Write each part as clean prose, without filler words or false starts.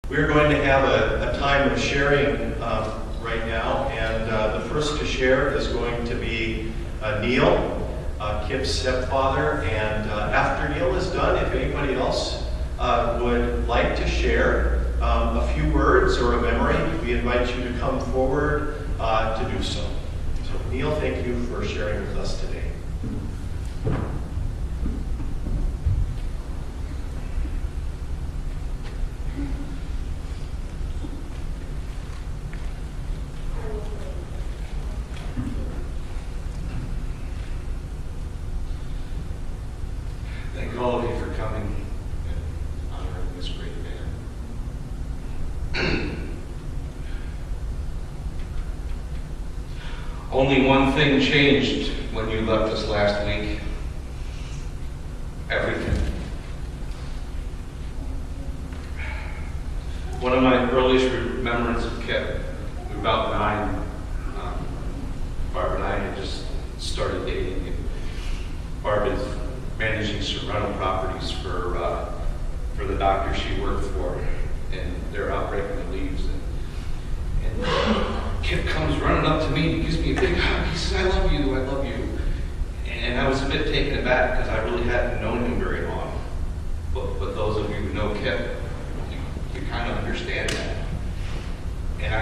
We're going to have a time of sharing right now, and the first to share is going to be Neil, Kip's stepfather, and after Neil is done, if anybody else would like to share a few words or a memory, we invite you to come forward to do so. So Neil, thank you for sharing with us today. Thank all of you for coming and honoring this great man. Only one thing changed when you left us last week. Everything. One of my earliest remembrances of Kip, we were about 9. Barb and I had just started dating, and Barb is managing some rental properties for the doctor she worked for, and they're out breaking the leaves. And Kip comes running up to me and gives me a big hug. He says, I love you, I love you. And I was a bit taken aback because I really hadn't known him very long. But those of you who know Kip, you kind of understand that. And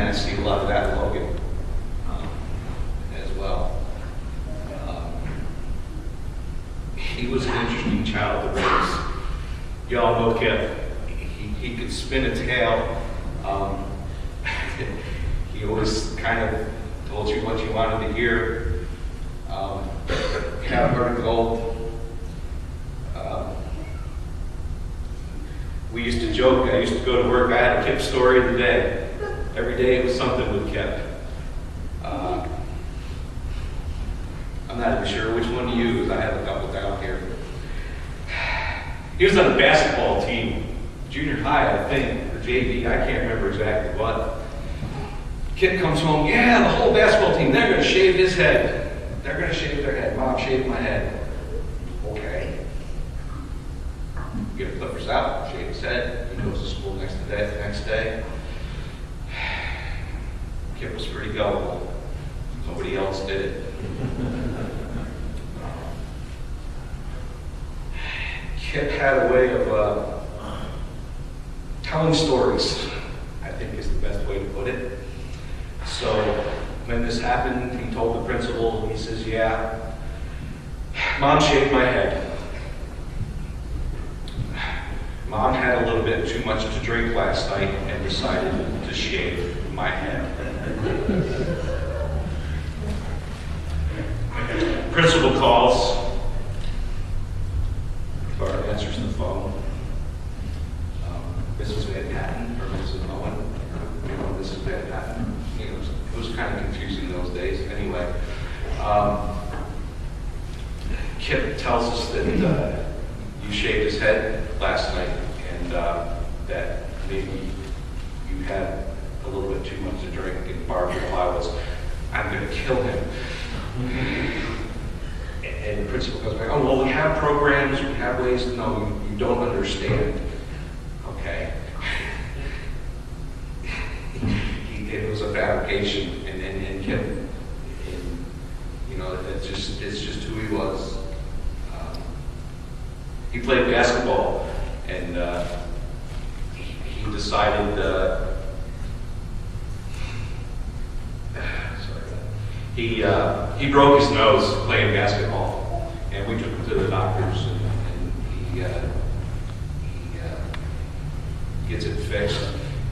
I see a lot of that in Logan as well. He was an interesting child to raise. Y'all know Kip. He could spin a tale. He always kind of told you what you wanted to hear. Had a heart of gold. We used to joke. I used to go to work. I had a Kip story of the day. Every day it was something with Kip. I'm not even sure which one to use. I have a couple down here. He was on the basketball team, junior high, I think, or JV. I can't remember exactly what. Kip comes home. Yeah, the whole basketball team. They're going to shave his head. They're going to shave their head. Mom, shave my head. Okay. Get the clippers out. Shave his head. He goes to school next day. Kip was pretty gullible. Nobody else did it. Kip had a way of telling stories, I think is the best way to put it. So when this happened, he told the principal, he says, yeah, Mom shaved my head. Mom had a little bit too much to drink last night and decided to shave my head. Principal calls. Barb answers the phone. Mrs. Van Patten or Mrs. Moen, Mrs. Van Patten. It was kind of confusing those days. Anyway, Kip tells us that you shaved his head last night, and that maybe you had a little bit too much to drink. And Barb's reply was, "I'm going to kill him." And the principal goes back, "Oh, well, we have programs, we have ways." No, you don't understand. Okay. It was a fabrication, and Kip, it's just who he was. He played basketball, and he decided. He broke his nose playing basketball, and we took him to the doctors, and he gets it fixed.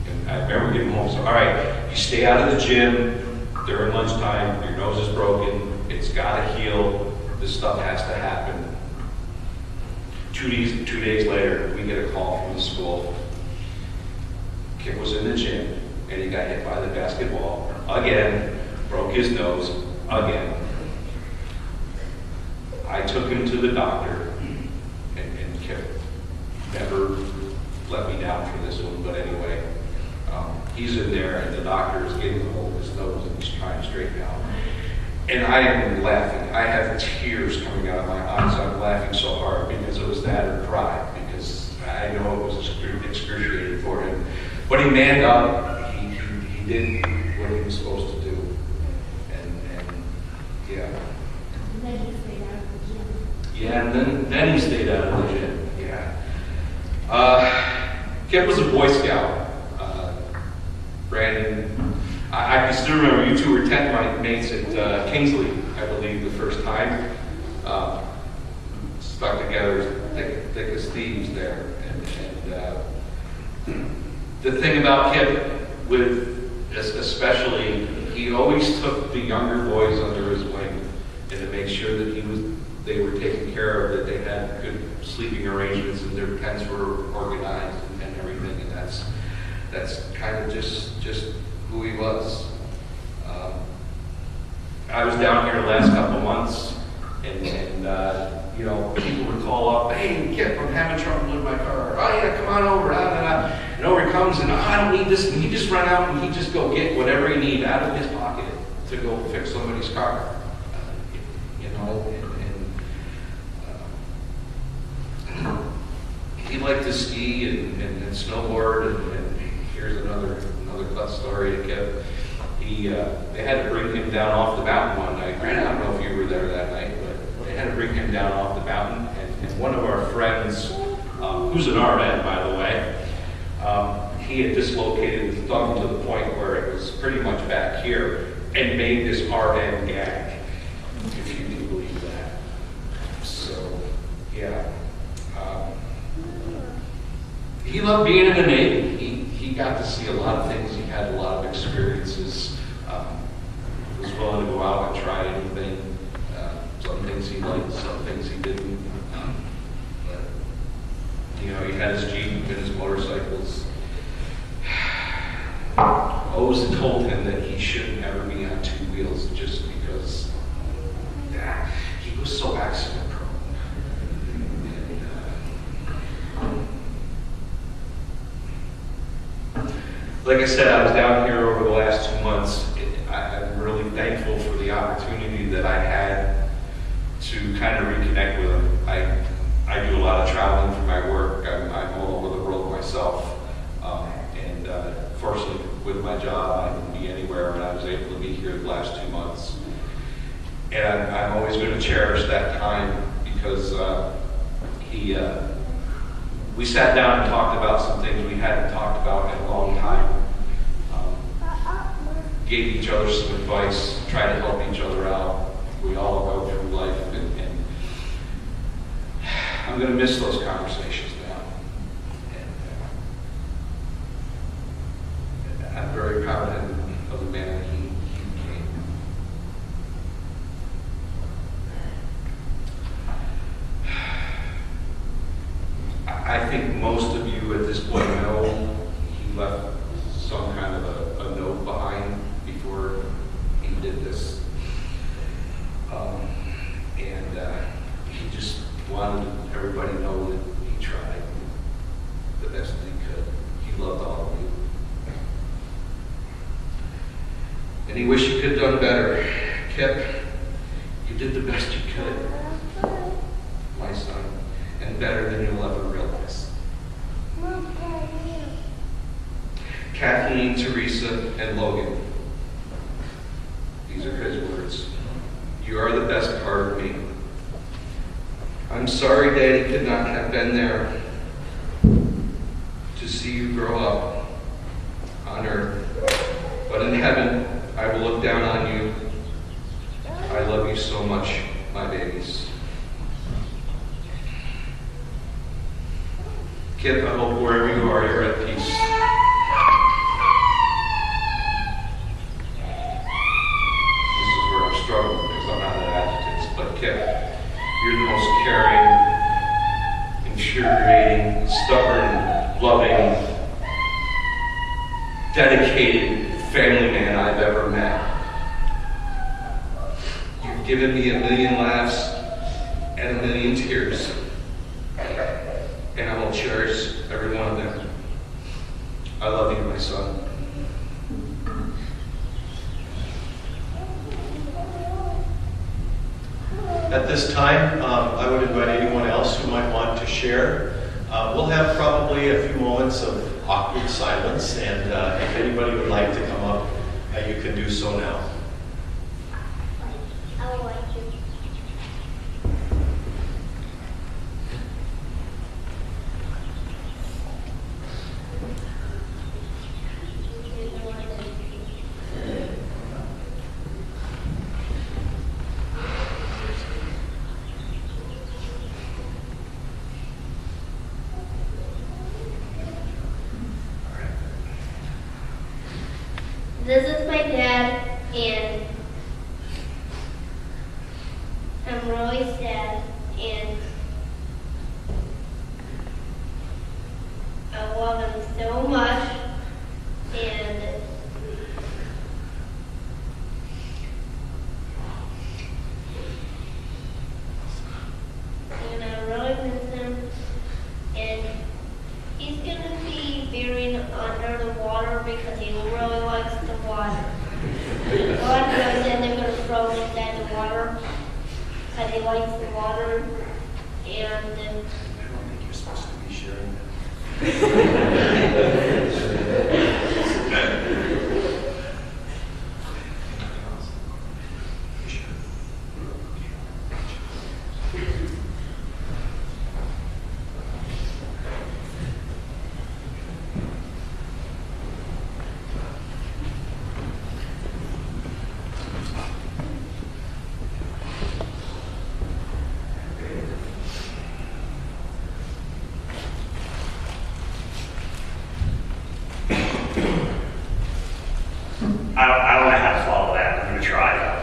And I remember getting home, so all right, you stay out of the gym during lunchtime, your nose is broken, it's got to heal, this stuff has to happen. 2 days later, we get a call from the school. Kip was in the gym, and he got hit by the basketball again. Broke his nose again. I took him to the doctor, and Kip never let me down for this one, but anyway, he's in there, and the doctor is getting a hold of his nose, and he's trying to straighten out. And I am laughing. I have tears coming out of my eyes. I'm laughing so hard because it was that or pride, because I know it was excruciating for him. But he manned up. He did what he was supposed to do. And yeah. And then he stayed out of the gym. Yeah, and then he stayed out of the gym. Yeah. Kip was a Boy Scout. Brandon, I can still remember you two were tent mates at Kingsley, I believe, the first time. Stuck together thick as thieves there. And the thing about Kip, especially, he always took the younger boys under his wing and to make sure that they were taken care of, that they had good sleeping arrangements and their tents were organized and everything. And that's kind of just who he was. I was down here the last couple of months, and you know, people would call up, "Hey, Kip, I'm having trouble with my car." "Oh yeah, come on over." And over he comes, and "I don't need this." And he just run out and he just go get whatever he need out of his pocket to go fix somebody's car. You know, he liked to ski and snowboard. And here's another fun story to Kip. They had to bring him down off the mountain one night. I don't know if you were there that night, but they had to bring him down off the mountain. And one of our friends, who's an RN, by the way, he had dislocated his thumb to the point where it was pretty much back here and made this RN gag, if you can believe that. So, yeah. He loved being in the Navy. He got to see a lot of things. He had a lot of experiences. Was willing to go out and try anything. Some things he liked, some things he didn't. But, you know, he had his Jeep and his motorcycles. I always told him that he shouldn't ever be on two wheels just because he was so accident prone. Like I said, I was down here over the last 2 months. I'm really thankful for the opportunity that I had to kind of reconnect with him. I do a lot of traveling for my work. I'm all over the world myself. Fortunately, with my job, I can be anywhere, and I was able to be here the last 2 months. And I'm always going to cherish that time because we sat down and talked about some things we hadn't talked about in a long time. Gave each other some advice, tried to help each other out. We all go through life, and I'm going to miss those conversations now. And I'm very proud of him, of the man he became. I think most of you at this point know he left some kind of a note behind before he did this. He just wanted everybody to know that he tried the best he could. He loved all of you. And he wished he could have done better. Kip, you did the best you could, my son, and better than you'll ever realize. Kathleen, Teresa, and Logan. These are his words. You are the best part of me. I'm sorry Daddy could not have been there to see you grow up on earth. But in heaven, I will look down on you. I love you so much, my babies. Kip, I hope wherever you are, you're at peace. This is where I'm struggling because I'm not at adjectives. But Kip, you're the most caring, infuriating, stubborn, loving, dedicated family man I've ever met. You've given me a million laughs and a million tears. And I will cherish every one of them. I love you, my son. At this time, I would invite anyone else who might want to share. We'll have probably a few moments of awkward silence, and if anybody would like to come up, you can do so now. I would like to. This is my dad, and I'm really sad, and I love him so much, and I really miss him, and he's gonna be buried under the water because he really likes the water. A lot of times then they're gonna throw him inside the water because he likes the water, and I don't think you're supposed to be sharing I don't know how to follow that. I'm going to try though.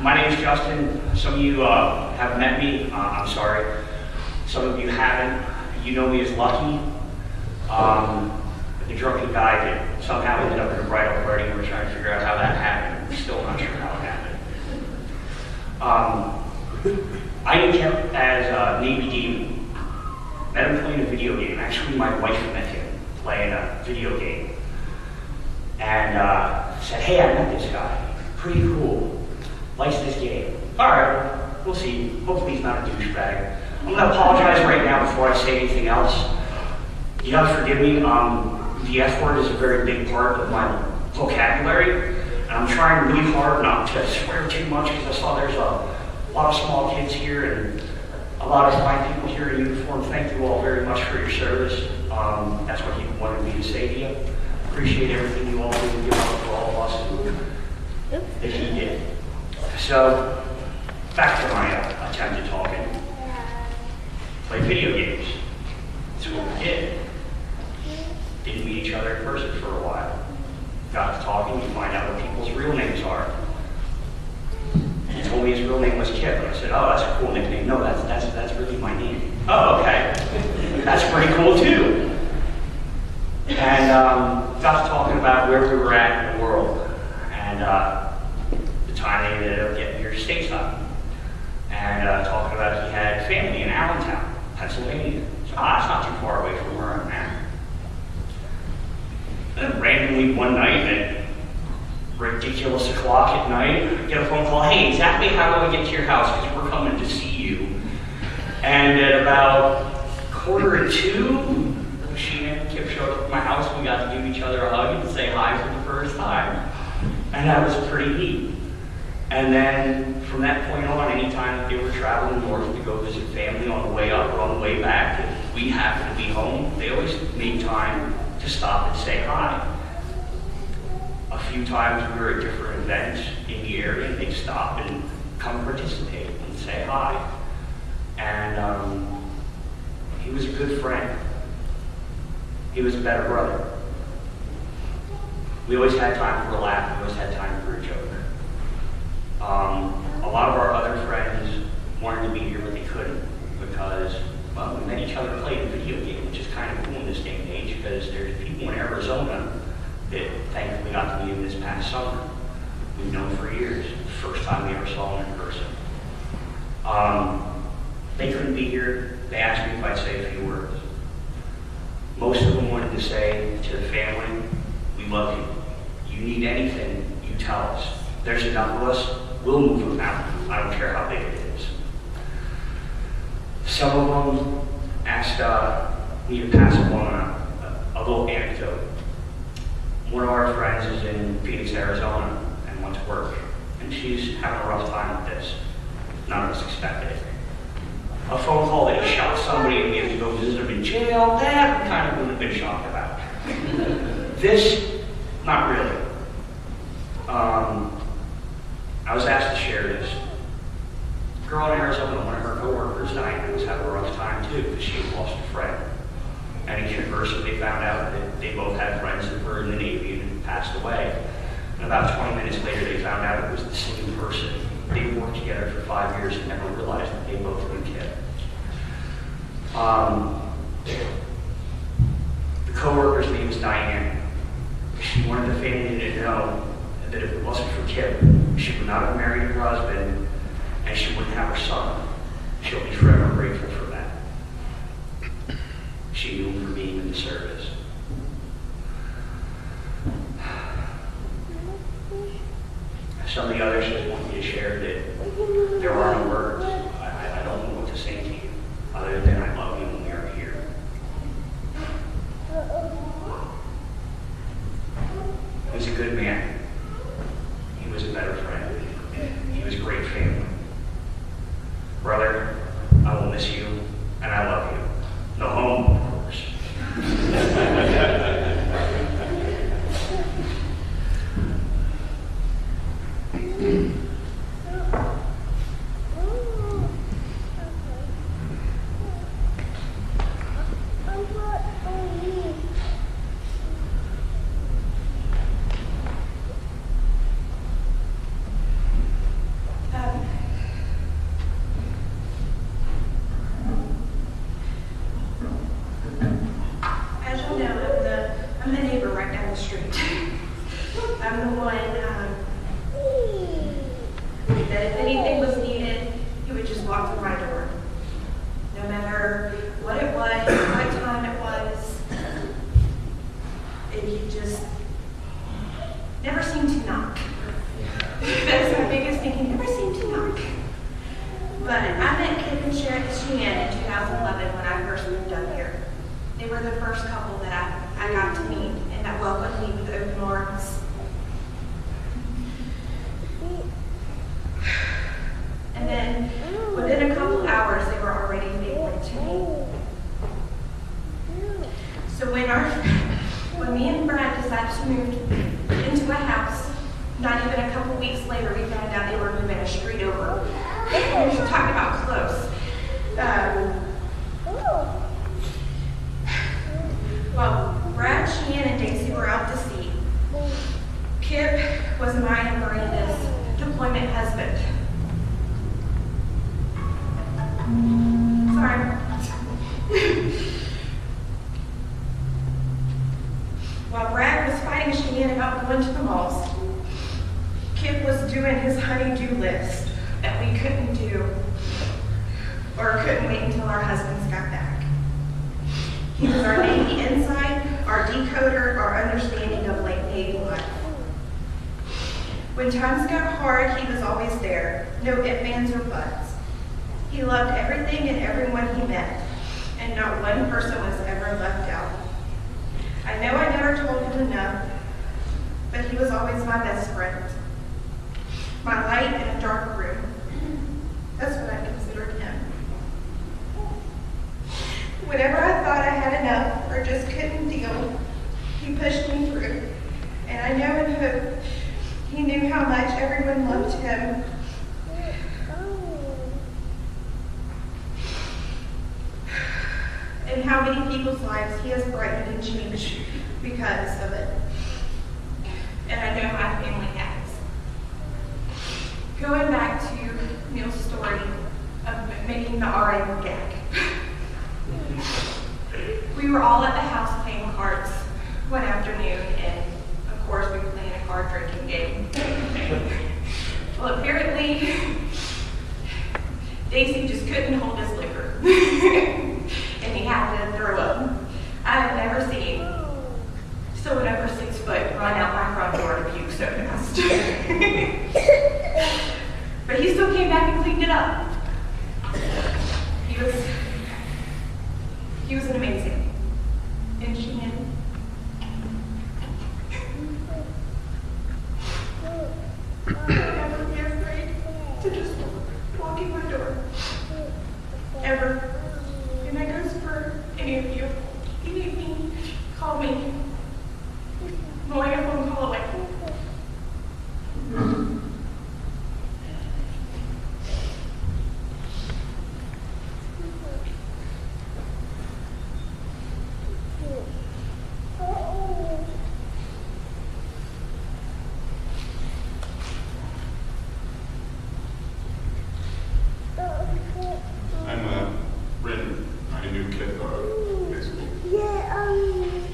My name is Justin. Some of you have met me. I'm sorry. Some of you haven't. You know me as Lucky. The drunken guy that somehow ended up in a bridal party. We're trying to figure out how that happened. We're still not sure how it happened. I knew Kip as Navy Demon. Met him playing a video game. Actually, my wife met him playing a video game. And said, hey, I met this guy. Pretty cool. Likes this game. All right, we'll see. Hopefully he's not a douchebag. I'm going to apologize right now before I say anything else. You have to forgive me. The F word is a very big part of my vocabulary. And I'm trying really hard not to swear too much because I saw there's a lot of small kids here and a lot of fine people here in uniform. Thank you all very much for your service. That's what he wanted me to say to you. Appreciate everything you all do and give up for all of us that he did. So, back to my attempt at talking. Play video games. That's what we did. Didn't meet each other in person for a while. Got to talking, you find out what people's real names are. He told me his real name was Kip. I said, oh, that's a cool nickname. No, that's really my name. Oh, okay. That's pretty cool too. And got to talking about where we were at in the world and the time they ended up getting here stateside. And talking about he had family in Allentown, Pennsylvania. So that's not too far away from where I'm at. Then randomly one night at ridiculous o'clock at night, I get a phone call, hey, exactly how do I get to your house? Because we're coming to see you. And at about 1:45, she and Kip showed up at my house. We got to give each other a hug and say hi for the first time. And that was pretty neat. And then from that point on, anytime that they were traveling north to go visit family on the way up or on the way back, if we happened to be home, they always made time to stop and say hi. A few times we were at different events in the area, and they'd stop and come participate and say hi. And he was a good friend. He was a better brother. We always had time for a laugh. We always had time for a joke. A lot of our other friends wanted to be here, but they couldn't because, well, we met each other playing a video game, which is kind of cool in this day and age because there's people in Arizona that thankfully got to meet him this past summer. We've known for years. First time we ever saw him in person. They couldn't be here. They asked me if I'd say a few words. Most of them wanted to say to the family, we love you. You need anything, you tell us. There's enough of us, we'll move them out. I don't care how big it is. Some of them asked need to pass along a little anecdote. One of our friends is in Phoenix, Arizona, and went to work, and she's having a rough time with this. None of us expected it. A phone call that he shot somebody and we have to go visit him in jail, that we kind of would have been shocked about. This, not really. I was asked to share this. A girl in Arizona, one of her coworkers died and was having a rough time too because she had lost a friend. And in university, they found out that they both had friends that were in the Navy and had passed away. And about 20 minutes later, they found out it was the same person. They worked together for 5 years and never realized that they both knew Kip. The coworker's name was Diane. She wanted the family to know that if it wasn't for Kip, she would not have married her husband and she wouldn't have her son. She'll be forever grateful for that. She knew him for being in the service. Some of the others just want me to share that there are no words. I don't know what to say to you other than I love you when we are here. He was a good man. He was a better friend. He was a great family. Brother, I will miss you, and I love you. No home, of course. As you know, I'm the neighbor right down the street. I'm the one that if anything was needed, he would just walk through my door. No matter what it was, what time it was, and he just never seemed to knock. That's my biggest thing, he never seemed to knock. But I met Kip and Sharon in 2011 when I first moved up here. They were the first couple that I got to meet and that welcomed me with open arms. And then within a couple hours, they were already family to me. So when me and Brad decided to move into a house, not even a couple weeks later, we found out they were moving a street over. We should talk about close. Well, Brad, Sheehan, and Daisy were out to sea. Kip was mine and Miranda's deployment husband. Sorry. While Brad was fighting Sheehan about going to the malls, Kip was doing his honey-do list that we couldn't do or couldn't wait until our husbands got back. He was our Navy insight, our decoder, our understanding of late Navy life. When times got hard, he was always there, no ifs, ands, or buts. He loved everything and everyone he met, and not one person was ever left out. I know I never told him enough, but he was always my best friend. My light in a dark room. That's what I considered him. Whenever I thought I had enough or just couldn't deal, he pushed me through. And I know and hope he knew how much everyone loved him. And how many people's lives he has brightened and changed because of it. And I know my family has. Going back to Neil's story of making the RA gag. We were all at the house playing cards one afternoon, and of course we were playing a card drinking game. Well, apparently, Daisy just couldn't hold his liquor, and he had to throw up. I have never seen someone over 6 foot run out my front door to puke so fast. But he still came back and cleaned it up. He was an amazing never be afraid to just walk in my door. Ever. And that goes for any of you. If you need me, call me. I'm only a phone call away. I'm Brandon. I knew Kip in high school.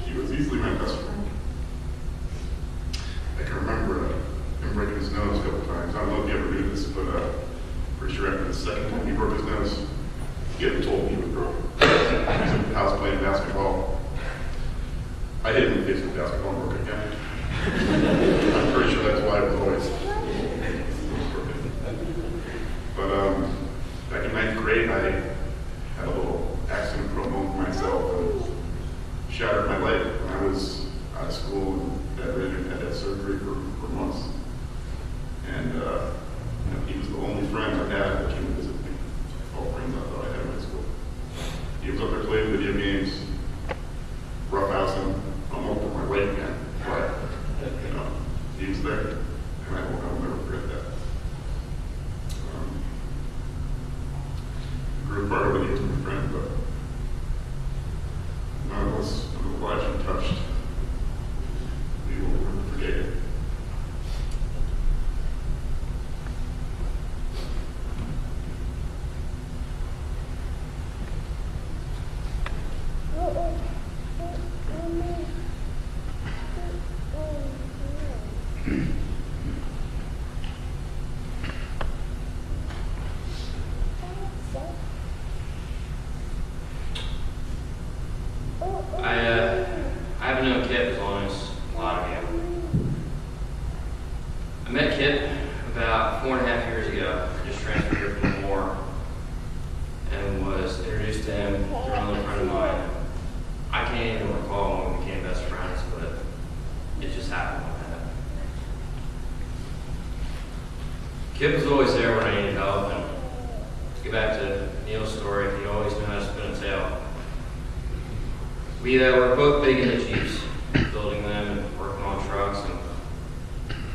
He was easily my best friend. I can remember him breaking his nose a couple times. I don't know if you ever knew this, but pretty sure after the second time he broke his nose, Kip told me he was broken. He was in the house playing basketball. I hit him in the face with basketball and broke again. I'm pretty sure that's why it was always broken. But back in 9th grade, I had a little accident promo for myself and shattered my leg when I was out of school and bedridden and had that surgery for months. And he was the only friend I had that came to visit me. All friends I thought I had in high school. He was up there playing video games, roughhousing, almost broke my leg again. But he was there, and I will never forget that. Grew apart over the years with a friend, but none of us, none of the lives we touched, we will never forget it. I haven't known Kip as long as a lot of you. I met Kip about 4.5 years ago. I just transferred here from the war and was introduced to him through another friend of mine. I can't even recall when we became best friends, but it just happened like that. Kip was always there when I needed help, and to get back to Neil's story, he always knew how to spin a tale. We were both big into Jeeps, building them and working on trucks. And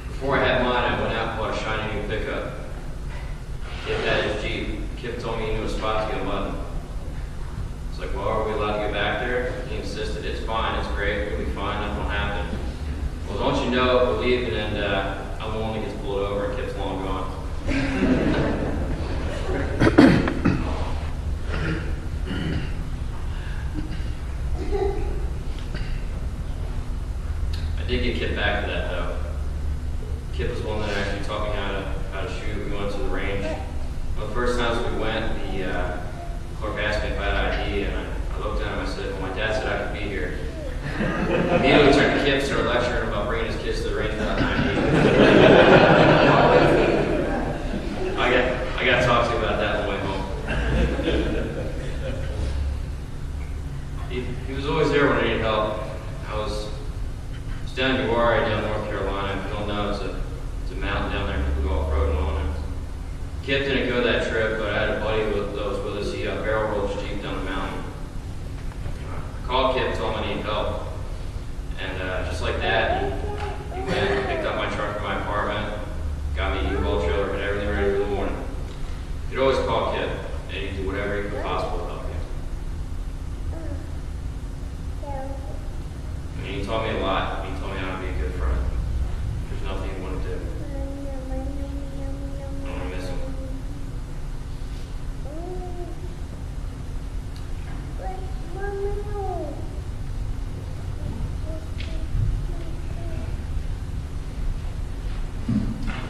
before I had mine, I went out and bought a shiny new pickup. Kip had his Jeep. Kip told me he knew a spot to get mud. It's like, well, are we allowed to get back there? He insisted, it's fine, it's great, it'll be fine, nothing will happen. Well, don't you know, believe it, and I'm the one that gets pulled over and Kip's long gone. I did get Kip back to that though. Kip was one that actually taught me how to shoot. We went to the range. Well, the first times we went, the clerk asked me if I had ID, and I looked at him and I said, well, my dad said I could be here. Immediately turned to Kip, started lecturing about bringing his kids to the range without ID. I got to talk to you about that on the way home. He was always there when I needed help. I was down in Uwharrie, down in North Carolina. If you don't know, it's a mountain down there. People go off-roading on it. Kip didn't go that trip, but I had a buddy that was with us. He barrel rolled his Jeep down the mountain. I called Kip, told him I needed help. And just like that, he went and picked up my truck from my apartment, got me a U-Haul trailer, and everything ready for the morning. You'd always call Kip, and he'd do whatever he could possible to help you. I mean, he taught me a lot. He told me how to be a good friend. There's nothing he wouldn't do. I want to miss him.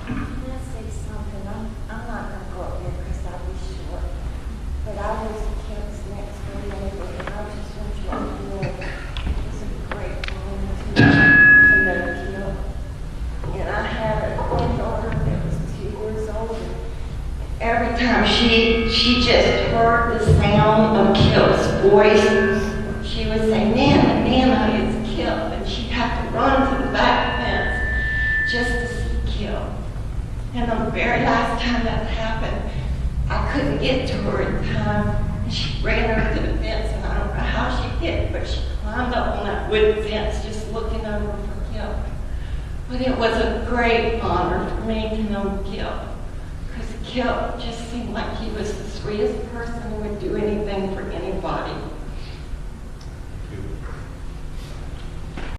Can I say something? I'm not going to go up there because I'll be short. But I was Kip's next door neighbor, and I just want you all to know it was a great moment to know Kip. And I had a granddaughter that was 2 years old. And every time she just heard the sound of Kip's voice, she would say, Nana, Nana, it's Kip. And she'd have to run to the back fence just to see Kip. very last time that happened, I couldn't get to her in time. And she ran over to the fence, and I don't know how she did, but she climbed up on that wooden fence just looking over for Kip. But it was a great honor for me to know Kip, because Kip just seemed like he was the sweetest person who would do anything for anybody.